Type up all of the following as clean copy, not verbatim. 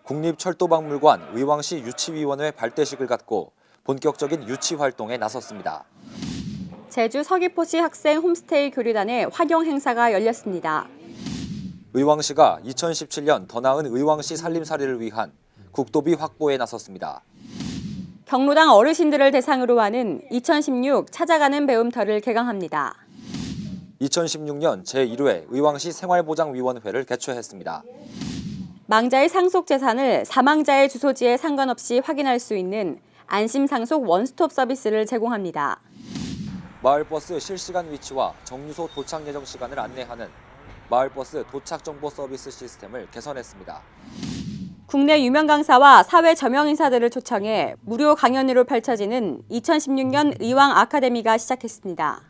국립철도박물관 의왕시 유치위원회 발대식을 갖고 본격적인 유치 활동에 나섰습니다. 제주 서귀포시 학생 홈스테이 교류단의 환영 행사가 열렸습니다. 의왕시가 2017년 더 나은 의왕시 살림살이를 위한 국도비 확보에 나섰습니다. 경로당 어르신들을 대상으로 하는 2016 찾아가는 배움터를 개강합니다. 2016년 제1회 의왕시 생활보장위원회를 개최했습니다. 망자의 상속 재산을 사망자의 주소지에 상관없이 확인할 수 있는 안심상속 원스톱 서비스를 제공합니다. 마을버스 실시간 위치와 정류소 도착 예정 시간을 안내하는 마을버스 도착 정보 서비스 시스템을 개선했습니다. 국내 유명 강사와 사회 저명 인사들을 초청해 무료 강연으로 펼쳐지는 2016년 의왕 아카데미가 시작했습니다.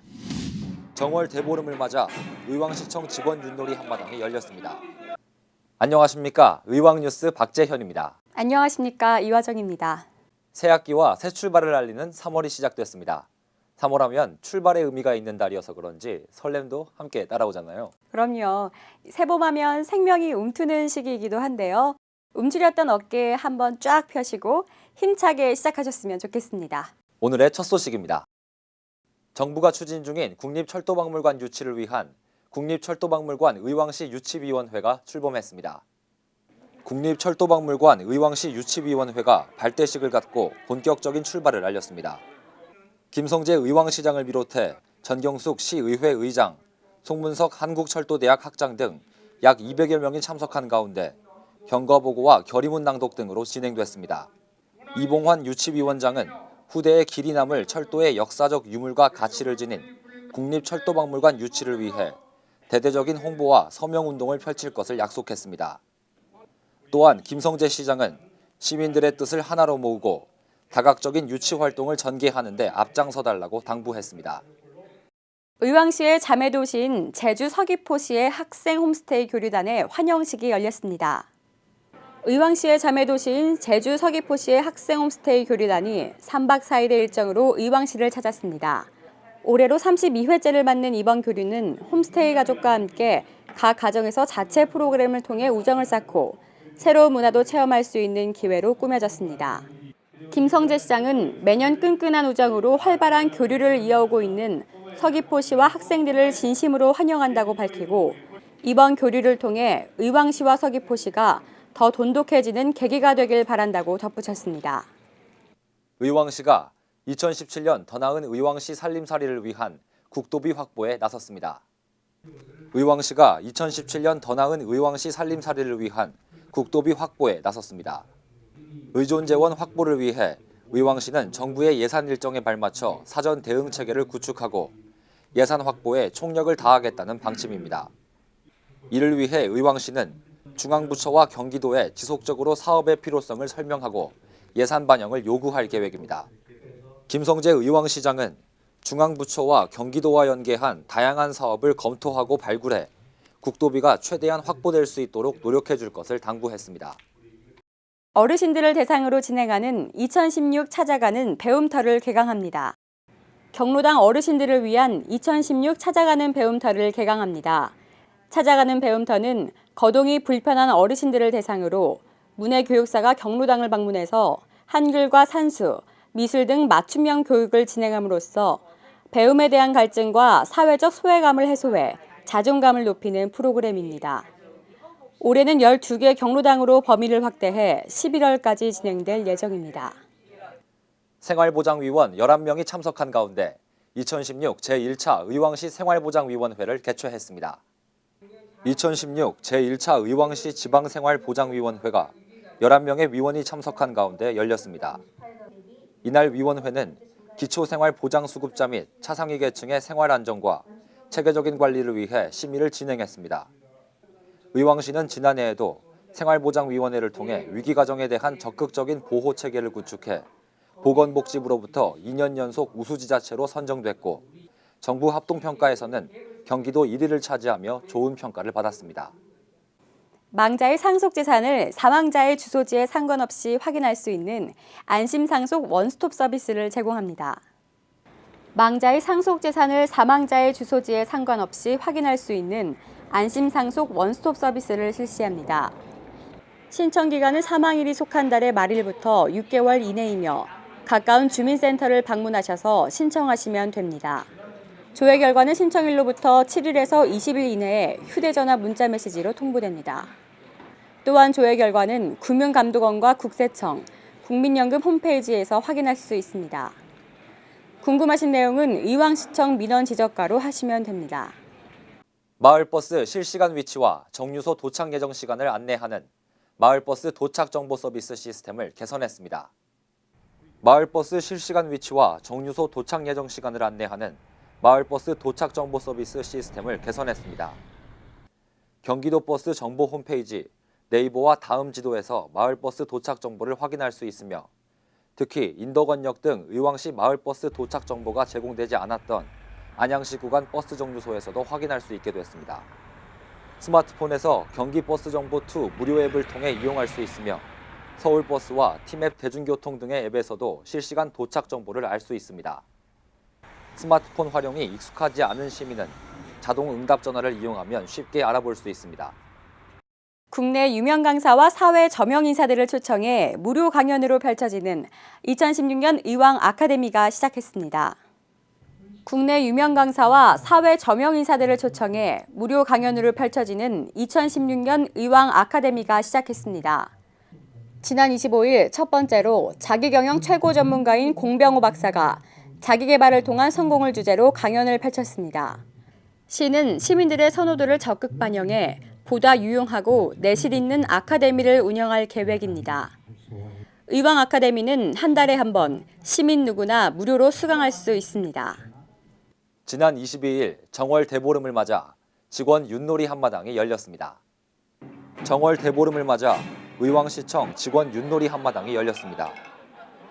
정월 대보름을 맞아 의왕시청 직원 윷놀이 한마당이 열렸습니다. 안녕하십니까. 의왕뉴스 박재현입니다. 안녕하십니까. 이화정입니다. 새 학기와 새 출발을 알리는 3월이 시작됐습니다. 3월하면 출발의 의미가 있는 달이어서 그런지 설렘도 함께 따라오잖아요. 그럼요. 새봄하면 생명이 움트는 시기이기도 한데요. 움츠렸던 어깨 한번 쫙 펴시고 힘차게 시작하셨으면 좋겠습니다. 오늘의 첫 소식입니다. 정부가 추진 중인 국립철도박물관 유치를 위한 국립철도박물관 의왕시 유치위원회가 출범했습니다. 국립철도박물관 의왕시 유치위원회가 발대식을 갖고 본격적인 출발을 알렸습니다. 김성재 의왕시장을 비롯해 전경숙 시의회 의장, 송문석 한국철도대학 학장 등 약 200여 명이 참석한 가운데 경과보고와 결의문 낭독 등으로 진행됐습니다. 이봉환 유치위원장은 후대에 길이 남을 철도의 역사적 유물과 가치를 지닌 국립철도박물관 유치를 위해 대대적인 홍보와 서명운동을 펼칠 것을 약속했습니다. 또한 김성재 시장은 시민들의 뜻을 하나로 모으고 다각적인 유치 활동을 전개하는 데 앞장서달라고 당부했습니다. 의왕시의 자매도시인 제주 서귀포시의 학생 홈스테이 교류단의 환영식이 열렸습니다. 의왕시의 자매도시인 제주 서귀포시의 학생 홈스테이 교류단이 3박 4일의 일정으로 의왕시를 찾았습니다. 올해로 32회째를 맞는 이번 교류는 홈스테이 가족과 함께 각 가정에서 자체 프로그램을 통해 우정을 쌓고 새로운 문화도 체험할 수 있는 기회로 꾸며졌습니다. 김성재 시장은 매년 끈끈한 우정으로 활발한 교류를 이어오고 있는 서귀포시와 학생들을 진심으로 환영한다고 밝히고 이번 교류를 통해 의왕시와 서귀포시가 더 돈독해지는 계기가 되길 바란다고 덧붙였습니다. 의왕시가 2017년 더 나은 의왕시 살림살이를 위한 국도비 확보에 나섰습니다. 의왕시가 2017년 더 나은 의왕시 살림살이를 위한 국도비 확보에 나섰습니다. 의존재원 확보를 위해 의왕시는 정부의 예산 일정에 발맞춰 사전 대응 체계를 구축하고 예산 확보에 총력을 다하겠다는 방침입니다. 이를 위해 의왕시는 중앙부처와 경기도에 지속적으로 사업의 필요성을 설명하고 예산 반영을 요구할 계획입니다. 김성재 의왕시장은 중앙부처와 경기도와 연계한 다양한 사업을 검토하고 발굴해 국도비가 최대한 확보될 수 있도록 노력해 줄 것을 당부했습니다. 어르신들을 대상으로 진행하는 2016 찾아가는 배움터를 개강합니다. 경로당 어르신들을 위한 2016 찾아가는 배움터를 개강합니다. 찾아가는 배움터는 거동이 불편한 어르신들을 대상으로 문해교육사가 경로당을 방문해서 한글과 산수, 미술 등 맞춤형 교육을 진행함으로써 배움에 대한 갈증과 사회적 소외감을 해소해 자존감을 높이는 프로그램입니다. 올해는 12개 경로당으로 범위를 확대해 11월까지 진행될 예정입니다. 생활보장위원 11명이 참석한 가운데 2016 제1차 의왕시 생활보장위원회를 개최했습니다. 2016 제1차 의왕시 지방생활보장위원회가 11명의 위원이 참석한 가운데 열렸습니다. 이날 위원회는 기초생활보장수급자 및 차상위 계층의 생활안정과 체계적인 관리를 위해 심의를 진행했습니다. 의왕시는 지난해에도 생활보장위원회를 통해 위기가정에 대한 적극적인 보호체계를 구축해 보건복지부로부터 2년 연속 우수지자체로 선정됐고 정부 합동평가에서는 경기도 1위를 차지하며 좋은 평가를 받았습니다. 망자의 상속 재산을 사망자의 주소지에 상관없이 확인할 수 있는 안심상속 원스톱 서비스를 제공합니다. 망자의 상속 재산을 사망자의 주소지에 상관없이 확인할 수 있는 안심상속 원스톱 서비스를 실시합니다. 신청 기간은 사망일이 속한 달의 말일부터 6개월 이내이며 가까운 주민센터를 방문하셔서 신청하시면 됩니다. 조회 결과는 신청일로부터 7일에서 20일 이내에 휴대전화 문자메시지로 통보됩니다. 또한 조회 결과는 금융감독원과 국세청, 국민연금 홈페이지에서 확인할 수 있습니다. 궁금하신 내용은 의왕시청 민원지적과로 하시면 됩니다. 마을버스 실시간 위치와 정류소 도착 예정 시간을 안내하는 마을버스 도착 정보 서비스 시스템을 개선했습니다. 마을버스 실시간 위치와 정류소 도착 예정 시간을 안내하는 마을버스 도착 정보 서비스 시스템을 개선했습니다. 경기도 버스 정보 홈페이지, 네이버와 다음 지도에서 마을버스 도착 정보를 확인할 수 있으며 특히 인덕원역 등 의왕시 마을버스 도착 정보가 제공되지 않았던 안양시 구간 버스 정류소에서도 확인할 수 있게 됐습니다. 스마트폰에서 경기버스정보2 무료 앱을 통해 이용할 수 있으며 서울버스와 티맵 대중교통 등의 앱에서도 실시간 도착 정보를 알 수 있습니다. 스마트폰 활용이 익숙하지 않은 시민은 자동 응답 전화를 이용하면 쉽게 알아볼 수 있습니다. 국내 유명 강사와 사회 저명 인사들을 초청해 무료 강연으로 펼쳐지는 2016년 의왕 아카데미가 시작했습니다. 국내 유명 강사와 사회 저명 인사들을 초청해 무료 강연으로 펼쳐지는 2016년 의왕 아카데미가 시작했습니다. 지난 25일 첫 번째로 자기경영 최고 전문가인 공병호 박사가 자기개발을 통한 성공을 주제로 강연을 펼쳤습니다. 시는 시민들의 선호도를 적극 반영해 보다 유용하고 내실 있는 아카데미를 운영할 계획입니다. 의왕 아카데미는 한 달에 한 번 시민 누구나 무료로 수강할 수 있습니다. 지난 22일 정월 대보름을 맞아 직원 윷놀이 한마당이 열렸습니다. 정월 대보름을 맞아 의왕시청 직원 윷놀이 한마당이 열렸습니다.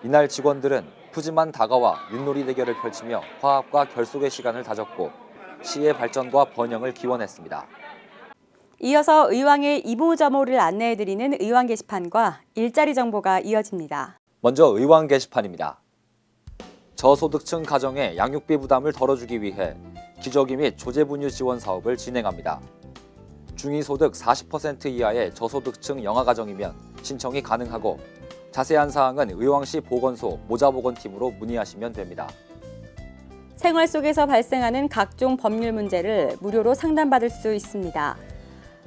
이날 직원들은 푸짐한 다가와 윷놀이 대결을 펼치며 화합과 결속의 시간을 다졌고 시의 발전과 번영을 기원했습니다. 이어서 의왕의 이모저모를 안내해드리는 의왕 게시판과 일자리 정보가 이어집니다. 먼저 의왕 게시판입니다. 저소득층 가정의 양육비 부담을 덜어주기 위해 기저귀 및 조제분유 지원 사업을 진행합니다. 중위소득 40% 이하의 저소득층 영아가정이면 신청이 가능하고 자세한 사항은 의왕시 보건소 모자보건팀으로 문의하시면 됩니다. 생활 속에서 발생하는 각종 법률 문제를 무료로 상담받을 수 있습니다.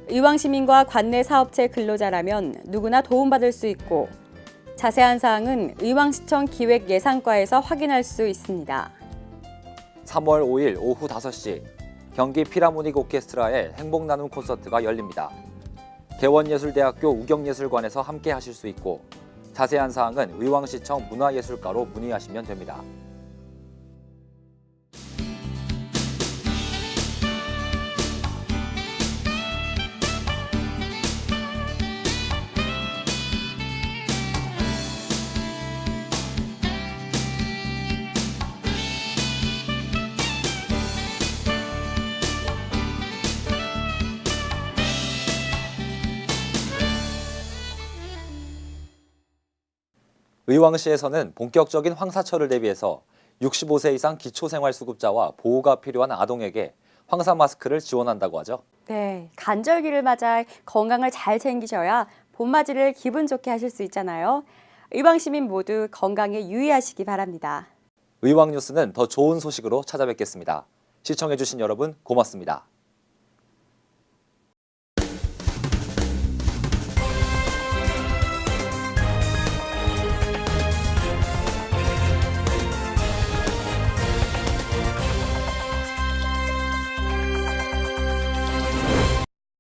의왕 시민과 관내 사업체 근로자라면 누구나 도움받을 수 있고 자세한 사항은 의왕시청 기획예산과에서 확인할 수 있습니다. 3월 5일 오후 5시 경기 필하모닉 오케스트라의 행복나눔 콘서트가 열립니다. 개원예술대학교 우경예술관에서 함께 하실 수 있고 자세한 사항은 의왕시청 문화예술과로 문의하시면 됩니다. 의왕시에서는 본격적인 황사철을 대비해서 65세 이상 기초생활수급자와 보호가 필요한 아동에게 황사 마스크를 지원한다고 하죠. 네, 간절기를 맞아 건강을 잘 챙기셔야 봄맞이를 기분 좋게 하실 수 있잖아요. 의왕 시민 모두 건강에 유의하시기 바랍니다. 의왕 뉴스는 더 좋은 소식으로 찾아뵙겠습니다. 시청해주신 여러분 고맙습니다.